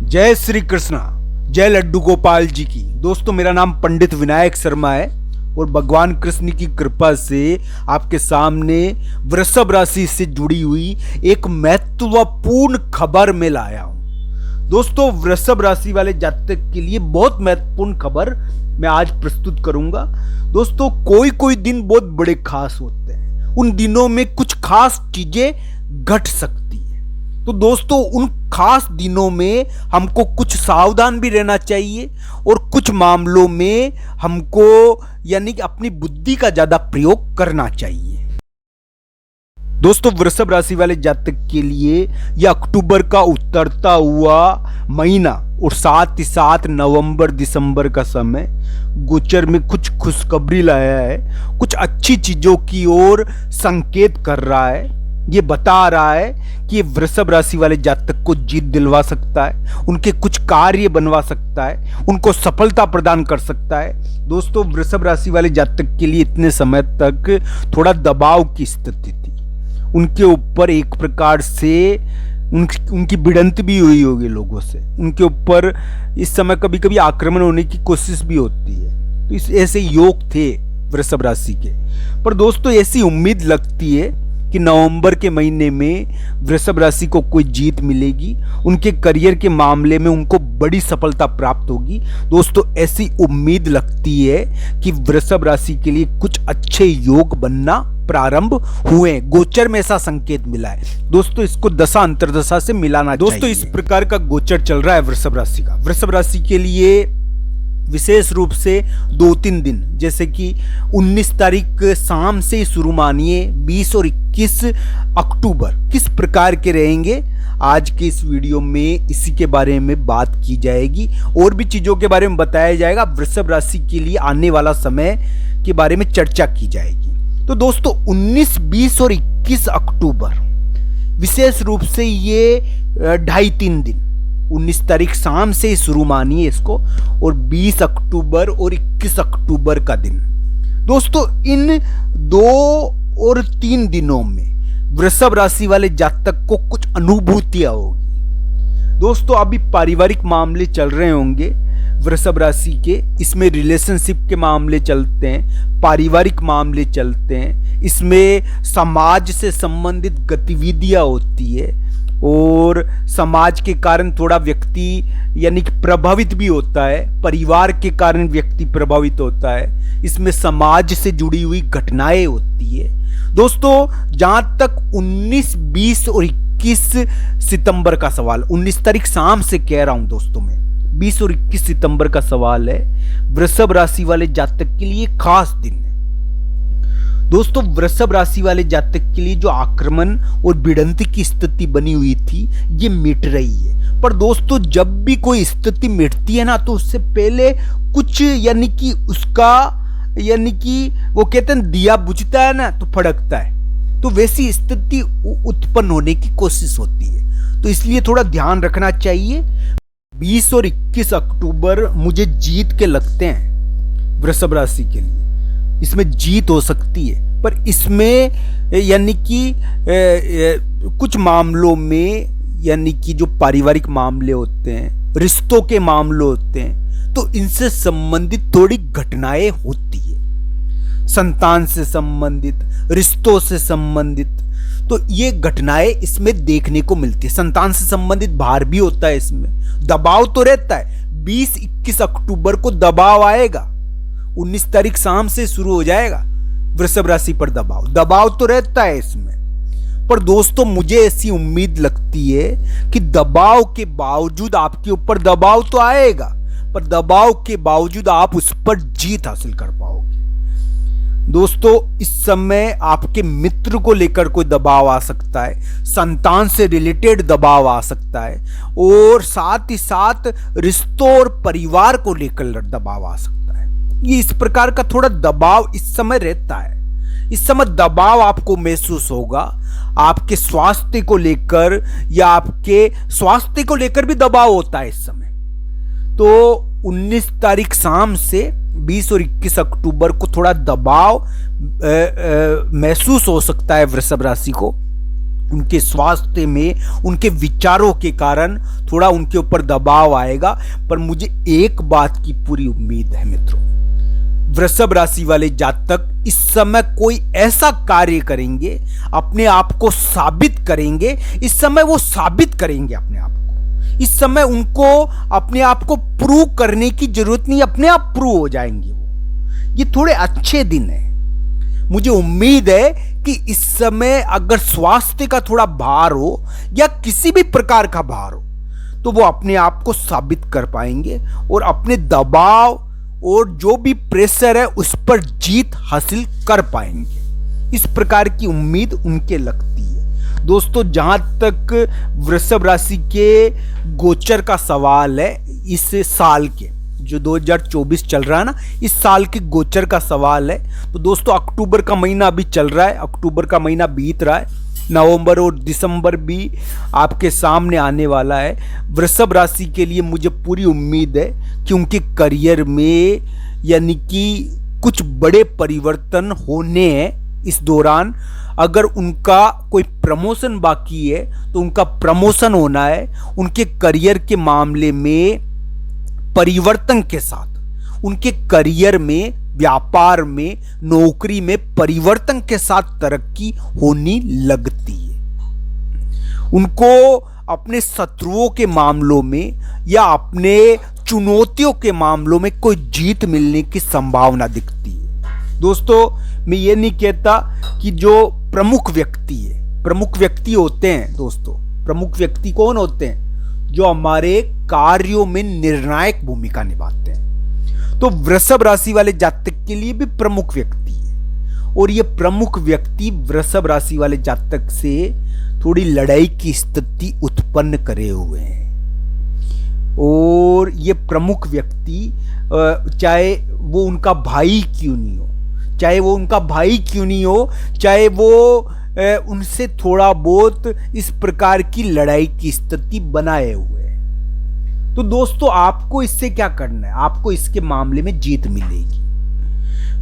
जय श्री कृष्णा, जय लड्डू गोपाल जी की। दोस्तों, मेरा नाम पंडित विनायक शर्मा है और भगवान कृष्ण की कृपा से आपके सामने वृषभ राशि से जुड़ी हुई एक महत्वपूर्ण खबर में लाया हूं। दोस्तों, वृषभ राशि वाले जातक के लिए बहुत महत्वपूर्ण खबर मैं आज प्रस्तुत करूंगा। दोस्तों, कोई दिन बहुत बड़े खास होते हैं, उन दिनों में कुछ खास चीजें घट सकती है। तो दोस्तों, उन खास दिनों में हमको कुछ सावधान भी रहना चाहिए और कुछ मामलों में हमको यानी कि अपनी बुद्धि का ज्यादा प्रयोग करना चाहिए। दोस्तों, वृषभ राशि वाले जातक के लिए यह अक्टूबर का उतरता हुआ महीना और साथ ही साथ नवंबर दिसंबर का समय गोचर में कुछ खुशखबरी लाया है, कुछ अच्छी चीजों की ओर संकेत कर रहा है। ये बता रहा है कि ये वृषभ राशि वाले जातक को जीत दिलवा सकता है, उनके कुछ कार्य बनवा सकता है, उनको सफलता प्रदान कर सकता है। दोस्तों, वृषभ राशि वाले जातक के लिए इतने समय तक थोड़ा दबाव की स्थिति थी, उनके ऊपर एक प्रकार से उनकी भिड़ंत भी हुई होगी लोगों से, उनके ऊपर इस समय कभी कभी आक्रमण होने की कोशिश भी होती है। तो इस ऐसे योग थे वृषभ राशि के। पर दोस्तों, ऐसी उम्मीद लगती है कि नवंबर के महीने में वृषभ राशि को कोई जीत मिलेगी, उनके करियर के मामले में उनको बड़ी सफलता प्राप्त होगी। दोस्तों, ऐसी उम्मीद लगती है कि वृषभ राशि के लिए कुछ अच्छे योग बनना प्रारंभ हुए। गोचर में ऐसा संकेत मिला है। दोस्तों, इसको दशा अंतरदशा से मिलाना चाहिए। दोस्तों, इस प्रकार का गोचर चल रहा है वृषभ राशि का। वृषभ राशि के लिए विशेष रूप से 2-3 दिन, जैसे कि 19 तारीख शाम से शुरू मानिए 20 और 21 अक्टूबर किस प्रकार के रहेंगे, आज के इस वीडियो में इसी के बारे में बात की जाएगी और भी चीजों के बारे में बताया जाएगा। वृषभ राशि के लिए आने वाला समय के बारे में चर्चा की जाएगी। तो दोस्तों, 19, 20 और 21 अक्टूबर विशेष रूप से ये 2.5-3 दिन, 19 तारीख शाम से शुरू मानिए इसको, और 20 अक्टूबर और 21 अक्टूबर का दिन। दोस्तों, इन 2 और 3 दिनों में वृषभ राशि वाले जातक को कुछ अनुभूतियां होगी। दोस्तों, अभी पारिवारिक मामले चल रहे होंगे वृषभ राशि के, इसमें रिलेशनशिप के मामले चलते हैं, पारिवारिक मामले चलते हैं, इसमें समाज से संबंधित गतिविधियां होती है और समाज के कारण थोड़ा व्यक्ति यानी कि प्रभावित भी होता है, परिवार के कारण व्यक्ति प्रभावित होता है, इसमें समाज से जुड़ी हुई घटनाएं होती है। दोस्तों, जहां तक 19, 20 और 21 सितंबर का सवाल, 19 तारीख शाम से कह रहा हूं दोस्तों मैं, 20 और 21 सितंबर का सवाल है, वृषभ राशि वाले जातक के लिए खास दिन है। दोस्तों, वृषभ राशि वाले जातक के लिए जो आक्रमण और भिड़ंत की स्थिति बनी हुई थी ये मिट रही है। पर दोस्तों, जब भी कोई स्थिति मिटती है ना, तो उससे पहले कुछ यानी कि उसका यानी कि वो कहते हैं दिया बुझता है ना तो फड़कता है, तो वैसी स्थिति उत्पन्न होने की कोशिश होती है। तो इसलिए थोड़ा ध्यान रखना चाहिए। 20 और 21 अक्टूबर मुझे जीत के लगते हैं वृषभ राशि के लिए, इसमें जीत हो सकती है। पर इसमें यानी कि कुछ मामलों में यानी कि जो पारिवारिक मामले होते हैं, रिश्तों के मामले होते हैं, तो इनसे संबंधित थोड़ी घटनाएं होती है, संतान से संबंधित, रिश्तों से संबंधित, तो ये घटनाएं इसमें देखने को मिलती है। संतान से संबंधित भार भी होता है, इसमें दबाव तो रहता है। 20-21 अक्टूबर को दबाव आएगा, 19 तारीख शाम से शुरू हो जाएगा वृषभ राशि पर दबाव तो रहता है इसमें। पर दोस्तों, मुझे ऐसी उम्मीद लगती है कि दबाव के बावजूद आपके ऊपर दबाव तो आएगा, पर दबाव के बावजूद आप उस पर जीत हासिल कर पाओगे। दोस्तों, इस समय आपके मित्र को लेकर कोई दबाव आ सकता है, संतान से रिलेटेड दबाव आ सकता है, और साथ ही साथ रिश्तों और परिवार को लेकर दबाव आ सकता है। ये इस प्रकार का थोड़ा दबाव इस समय रहता है। इस समय दबाव आपको महसूस होगा, आपके स्वास्थ्य को लेकर या आपके स्वास्थ्य को लेकर भी दबाव होता है इस समय। तो 19 तारीख शाम से 20 और 21 अक्टूबर को थोड़ा दबाव महसूस हो सकता है वृषभ राशि को। उनके स्वास्थ्य में, उनके विचारों के कारण थोड़ा उनके ऊपर दबाव आएगा। पर मुझे एक बात की पूरी उम्मीद है मित्रों, वृषभ राशि वाले जातक इस समय कोई ऐसा कार्य करेंगे, अपने आप को साबित करेंगे। इस समय वो साबित करेंगे अपने आप को। इस समय उनको अपने आप को प्रूव करने की जरूरत नहीं, अपने आप प्रूव हो जाएंगे वो। ये थोड़े अच्छे दिन है। मुझे उम्मीद है कि इस समय अगर स्वास्थ्य का थोड़ा भार हो या किसी भी प्रकार का भार हो, तो वो अपने आप को साबित कर पाएंगे और अपने दबाव और जो भी प्रेशर है उस पर जीत हासिल कर पाएंगे। इस प्रकार की उम्मीद उनके लगती है। दोस्तों, जहां तक वृषभ राशि के गोचर का सवाल है, इस साल के जो 2024 चल रहा है ना, इस साल के गोचर का सवाल है, तो दोस्तों अक्टूबर का महीना अभी चल रहा है, अक्टूबर का महीना बीत रहा है, नवंबर और दिसंबर भी आपके सामने आने वाला है। वृषभ राशि के लिए मुझे पूरी उम्मीद है कि उनके करियर में यानी कि कुछ बड़े परिवर्तन होने हैं इस दौरान। अगर उनका कोई प्रमोशन बाकी है तो उनका प्रमोशन होना है। उनके करियर के मामले में परिवर्तन के साथ, उनके करियर में, व्यापार में, नौकरी में परिवर्तन के साथ तरक्की होनी लगती है। उनको अपने शत्रुओं के मामलों में या अपने चुनौतियों के मामलों में कोई जीत मिलने की संभावना दिखती है। दोस्तों, मैं ये नहीं कहता कि जो प्रमुख व्यक्ति है, प्रमुख व्यक्ति होते हैं दोस्तों, प्रमुख व्यक्ति कौन होते हैं? जो हमारे कार्यों में निर्णायक भूमिका निभाते हैं। तो वृषभ राशि वाले जातक के लिए भी प्रमुख व्यक्ति है और ये प्रमुख व्यक्ति वृषभ राशि वाले जातक से थोड़ी लड़ाई की स्थिति उत्पन्न करे हुए हैं। और ये प्रमुख व्यक्ति चाहे वो उनका भाई क्यों नहीं हो, चाहे वो उनका भाई क्यों नहीं हो, चाहे वो उनसे थोड़ा बहुत इस प्रकार की लड़ाई की स्थिति बनाए हुए हैं। तो दोस्तों, आपको इससे क्या करना है? आपको इसके मामले में जीत मिलेगी।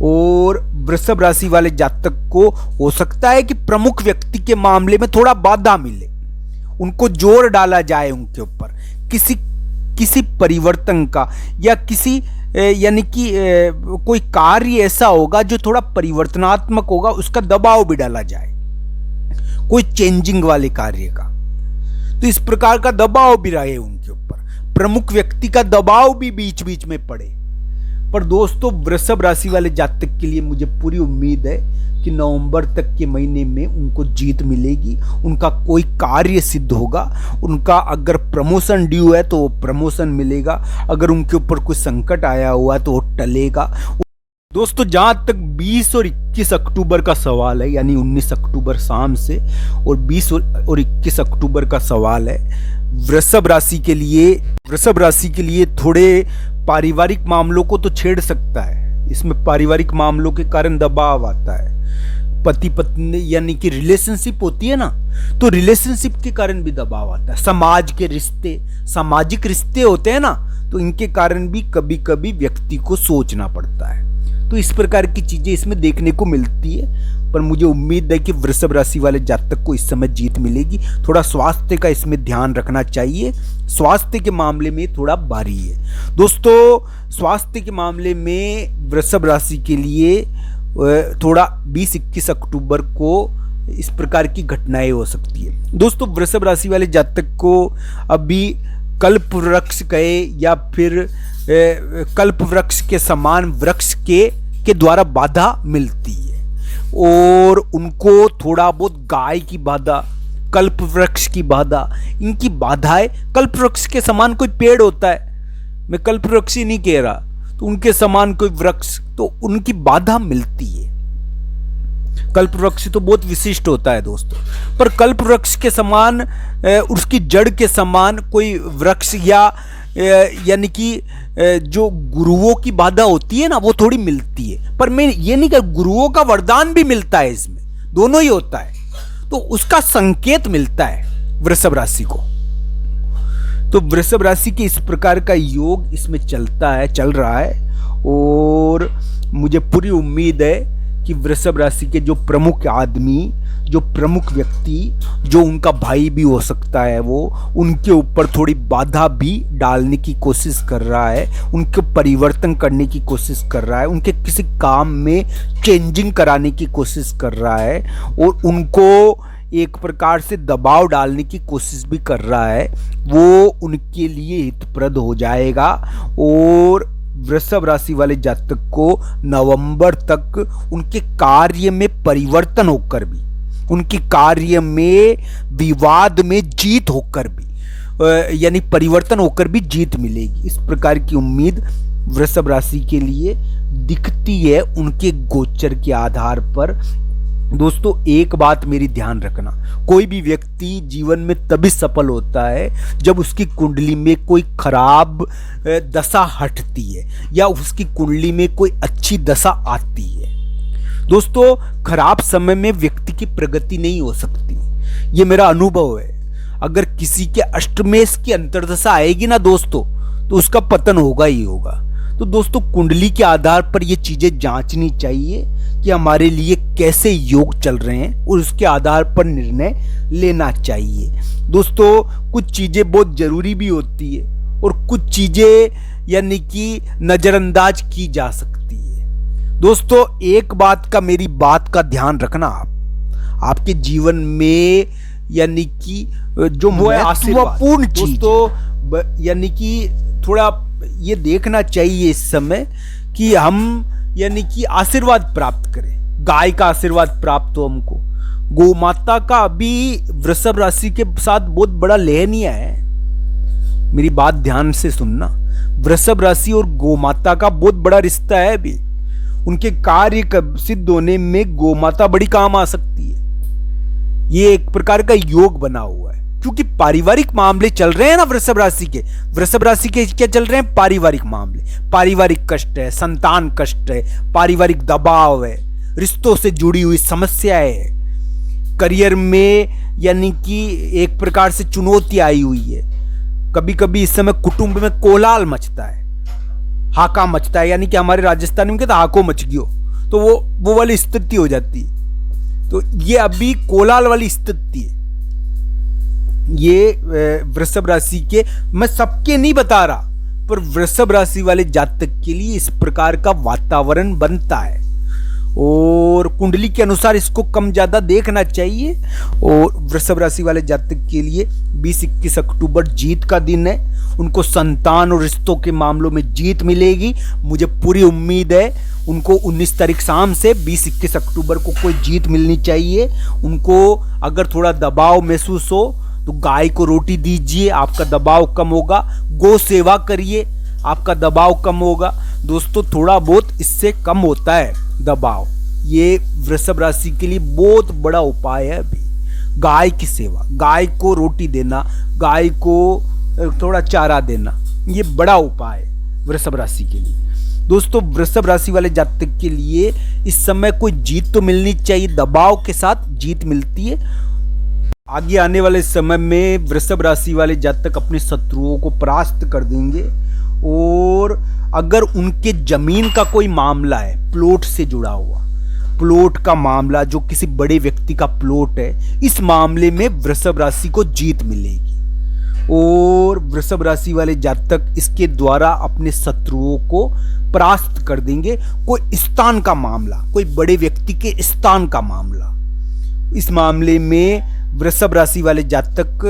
और वृषभ राशि वाले जातक को हो सकता है कि प्रमुख व्यक्ति के मामले में थोड़ा बाधा मिले, उनको जोर डाला जाए उनके ऊपर किसी परिवर्तन का, या किसी यानी कि कोई कार्य ऐसा होगा जो थोड़ा परिवर्तनात्मक होगा, उसका दबाव भी डाला जाए, कोई चेंजिंग वाले कार्य का। तो इस प्रकार का दबाव भी रहे उनके ऊपर, प्रमुख व्यक्ति का दबाव भी बीच बीच में पड़े। पर दोस्तों, वृषभ राशि वाले जातक के लिए मुझे पूरी उम्मीद है कि नवंबर तक के महीने में उनको जीत मिलेगी, उनका कोई कार्य सिद्ध होगा, उनका अगर प्रमोशन ड्यू है तो वो प्रमोशन मिलेगा, अगर उनके ऊपर कोई संकट आया हुआ है तो वो टलेगा। दोस्तों, जहां तक 20 और 21 अक्टूबर का सवाल है, यानी 19 अक्टूबर शाम से और 20 और 21 अक्टूबर का सवाल है, वृषभ राशि के लिए थोड़े पारिवारिक मामलों को तो छेड़ सकता है। इसमें पारिवारिक मामलों के कारण दबाव आता है, पति पत्नी यानी कि रिलेशनशिप होती है ना, तो रिलेशनशिप के कारण भी दबाव आता है। समाज के रिश्ते, सामाजिक रिश्ते होते हैं ना, तो इनके कारण भी कभी कभी व्यक्ति को सोचना पड़ता है। तो इस प्रकार की चीजें इसमें देखने को मिलती है। पर मुझे उम्मीद है कि वृषभ राशि वाले जातक को इस समय जीत मिलेगी। थोड़ा स्वास्थ्य का इसमें ध्यान रखना चाहिए, स्वास्थ्य के मामले में थोड़ा भारी है। दोस्तों, स्वास्थ्य के मामले में वृषभ राशि के लिए थोड़ा 20-21 अक्टूबर को इस प्रकार की घटनाएं हो सकती है। दोस्तों, वृषभ राशि वाले जातक को अभी कल्प वृक्ष कहे या फिर कल्प वृक्ष के समान वृक्ष के द्वारा बाधा मिलती है और उनको थोड़ा बहुत गाय की बाधा, कल्प वृक्ष की बाधा, इनकी बाधाएं, कल्प वृक्ष के समान कोई पेड़ होता है, मैं कल्प वृक्ष ही नहीं कह रहा, तो उनके समान कोई वृक्ष, तो उनकी बाधा मिलती है। कल्प वृक्ष तो बहुत विशिष्ट होता है दोस्तों, पर कल्प वृक्ष के समान उसकी जड़ के समान कोई वृक्ष या यानी कि जो गुरुओं की बाधा होती है ना, वो थोड़ी मिलती है। पर मैं ये नहीं कह, गुरुओं का वरदान भी मिलता है, इसमें दोनों ही होता है, तो उसका संकेत मिलता है वृषभ राशि को। तो वृषभ राशि के इस प्रकार का योग इसमें चल रहा है और मुझे पूरी उम्मीद है कि वृषभ राशि के जो प्रमुख आदमी, जो प्रमुख व्यक्ति, जो उनका भाई भी हो सकता है, वो उनके ऊपर थोड़ी बाधा भी डालने की कोशिश कर रहा है, उनके परिवर्तन करने की कोशिश कर रहा है, उनके किसी काम में चेंजिंग कराने की कोशिश कर रहा है और उनको एक प्रकार से दबाव डालने की कोशिश भी कर रहा है। वो उनके लिए हितप्रद हो जाएगा और वृषभ राशि वाले जातक को नवंबर तक उनके कार्य में परिवर्तन होकर भी, उनके कार्य में विवाद में जीत होकर भी, यानी परिवर्तन होकर भी जीत मिलेगी। इस प्रकार की उम्मीद वृषभ राशि के लिए दिखती है उनके गोचर के आधार पर। दोस्तों एक बात मेरी ध्यान रखना, कोई भी व्यक्ति जीवन में तभी सफल होता है जब उसकी कुंडली में कोई खराब दशा हटती है या उसकी कुंडली में कोई अच्छी दशा आती है। दोस्तों खराब समय में व्यक्ति की प्रगति नहीं हो सकती, ये मेरा अनुभव है। अगर किसी के अष्टमेश की अंतर्दशा आएगी ना दोस्तों, तो उसका पतन होगा ही होगा। तो दोस्तों कुंडली के आधार पर ये चीजें जांचनी चाहिए कि हमारे लिए कैसे योग चल रहे हैं और उसके आधार पर निर्णय लेना चाहिए। दोस्तों कुछ चीजें बहुत जरूरी भी होती है और कुछ चीजें यानी कि नजरअंदाज की जा सकती है। दोस्तों एक बात का, मेरी बात का ध्यान रखना, आपके जीवन में यानी कि जो महत्वपूर्ण चीज दोस्तों, यानी कि थोड़ा ये देखना चाहिए इस समय कि हम यानी कि आशीर्वाद प्राप्त करें, गाय का आशीर्वाद प्राप्त हो हमको। गौ माता का अभी वृषभ राशि के साथ बहुत बड़ा लेहनिया है, मेरी बात ध्यान से सुनना। वृषभ राशि और गौ माता का बहुत बड़ा रिश्ता है अभी। उनके कार्य सिद्ध होने में गौ माता बड़ी काम आ सकती है। ये एक प्रकार का योग बना हुआ है क्योंकि पारिवारिक मामले चल रहे हैं ना वृषभ राशि के। वृषभ राशि के क्या चल रहे हैं? पारिवारिक मामले, पारिवारिक कष्ट है, संतान कष्ट है, पारिवारिक दबाव है, रिश्तों से जुड़ी हुई समस्याएं है, करियर में यानी कि एक प्रकार से चुनौती आई हुई है। कभी कभी इस समय कुटुंब में कोलाहल मचता है, हाका मचता है, यानी कि हमारे राजस्थान में कहते हाको मच गयो, तो वो वाली स्थिति हो जाती है। तो ये अभी कोलाहल वाली स्थिति है। ये वृषभ राशि के, मैं सबके नहीं बता रहा, पर वृषभ राशि वाले जातक के लिए इस प्रकार का वातावरण बनता है और कुंडली के अनुसार इसको कम ज्यादा देखना चाहिए। और वृषभ राशि वाले जातक के लिए 20-21 अक्टूबर जीत का दिन है। उनको संतान और रिश्तों के मामलों में जीत मिलेगी, मुझे पूरी उम्मीद है। उनको 19 तारीख शाम से 20-21 अक्टूबर को कोई जीत मिलनी चाहिए। उनको अगर थोड़ा दबाव महसूस हो तो गाय को रोटी दीजिए, आपका दबाव कम होगा। गौ सेवा करिए, आपका दबाव कम होगा। दोस्तों थोड़ा बहुत इससे कम होता है दबाव। ये वृषभ राशि के लिए बहुत बड़ा उपाय है अभी। गाय की सेवा, गाय को रोटी देना, गाय को थोड़ा चारा देना, ये बड़ा उपाय है वृषभ राशि के लिए। दोस्तों वृषभ राशि वाले जातक के लिए इस समय कोई जीत तो मिलनी चाहिए, दबाव के साथ जीत मिलती है। आगे आने वाले समय में वृषभ राशि वाले जातक अपने शत्रुओं को परास्त कर देंगे। और अगर उनके जमीन का कोई मामला है, प्लॉट से जुड़ा हुआ प्लॉट का मामला, जो किसी बड़े व्यक्ति का प्लॉट है, इस मामले में वृषभ राशि को जीत मिलेगी और वृषभ राशि वाले जातक इसके द्वारा अपने शत्रुओं को परास्त कर देंगे। कोई स्थान का मामला, कोई बड़े व्यक्ति के स्थान का मामला, इस मामले में वृषभ राशि वाले जातक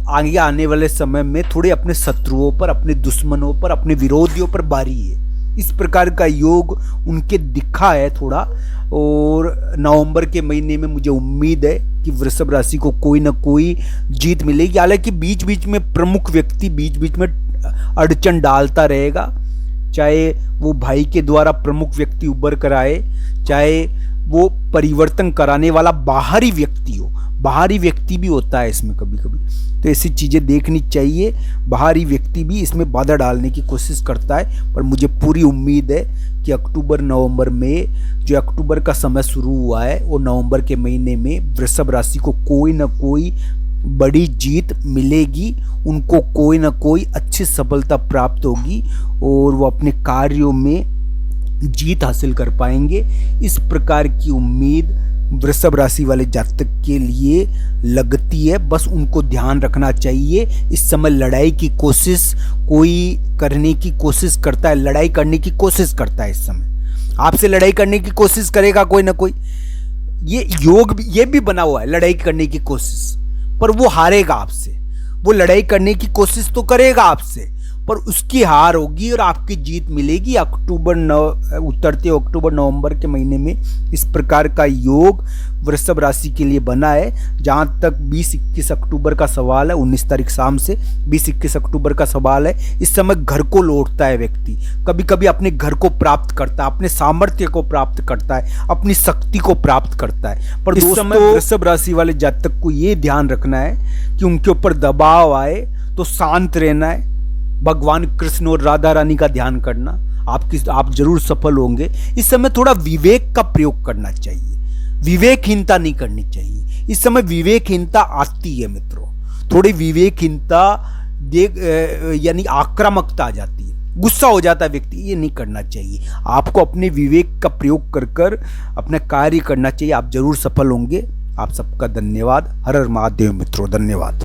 आगे आने वाले समय में थोड़े अपने शत्रुओं पर, अपने दुश्मनों पर, अपने विरोधियों पर भारी है। इस प्रकार का योग उनके दिखा है थोड़ा। और नवंबर के महीने में मुझे उम्मीद है कि वृषभ राशि को कोई ना कोई जीत मिलेगी। हालांकि बीच बीच में प्रमुख व्यक्ति बीच बीच में अड़चन डालता रहेगा, चाहे वो भाई के द्वारा प्रमुख व्यक्ति उभर कर आए, चाहे वो परिवर्तन कराने वाला बाहरी व्यक्ति हो। बाहरी व्यक्ति भी होता है इसमें कभी कभी, तो ऐसी चीज़ें देखनी चाहिए। बाहरी व्यक्ति भी इसमें बाधा डालने की कोशिश करता है, पर मुझे पूरी उम्मीद है कि अक्टूबर नवंबर में, जो अक्टूबर का समय शुरू हुआ है, वो नवंबर के महीने में वृषभ राशि को कोई ना कोई बड़ी जीत मिलेगी। उनको कोई ना कोई अच्छी सफलता प्राप्त होगी और वो अपने कार्यों में जीत हासिल कर पाएंगे। इस प्रकार की उम्मीद वृषभ राशि वाले जातक के लिए लगती है। बस उनको ध्यान रखना चाहिए, इस समय लड़ाई की कोशिश कोई करने की कोशिश करता है, लड़ाई करने की कोशिश करता है। इस समय आपसे लड़ाई करने की कोशिश करेगा कोई ना कोई। ये योग ये भी बना हुआ है लड़ाई करने की कोशिश, पर वो हारेगा आपसे। वो लड़ाई करने की कोशिश तो करेगा आपसे, पर उसकी हार होगी और आपकी जीत मिलेगी। उतरते अक्टूबर नवंबर के महीने में इस प्रकार का योग वृषभ राशि के लिए बना है। जहां तक 20-21 अक्टूबर का सवाल है, 19 तारीख शाम से 20-21 अक्टूबर का सवाल है, इस समय घर को लौटता है व्यक्ति। कभी कभी अपने घर को प्राप्त करता है, अपने सामर्थ्य को प्राप्त करता है, अपनी शक्ति को प्राप्त करता है। पर इस समय वृषभ राशि वाले जातक को ये ध्यान रखना है कि उनके ऊपर दबाव आए तो शांत रहना है, भगवान कृष्ण और राधा रानी का ध्यान करना, आप जरूर सफल होंगे। इस समय थोड़ा विवेक का प्रयोग करना चाहिए, विवेकहीनता नहीं करनी चाहिए। इस समय विवेकहीनता आती है मित्रों, थोड़ी विवेकहीनता यानी आक्रामकता आ जाती है, गुस्सा हो जाता है व्यक्ति। ये नहीं करना चाहिए, आपको अपने विवेक का प्रयोग कर अपना कार्य करना चाहिए। आप जरूर सफल होंगे। आप सबका धन्यवाद। हर हर महादेव मित्रों, धन्यवाद।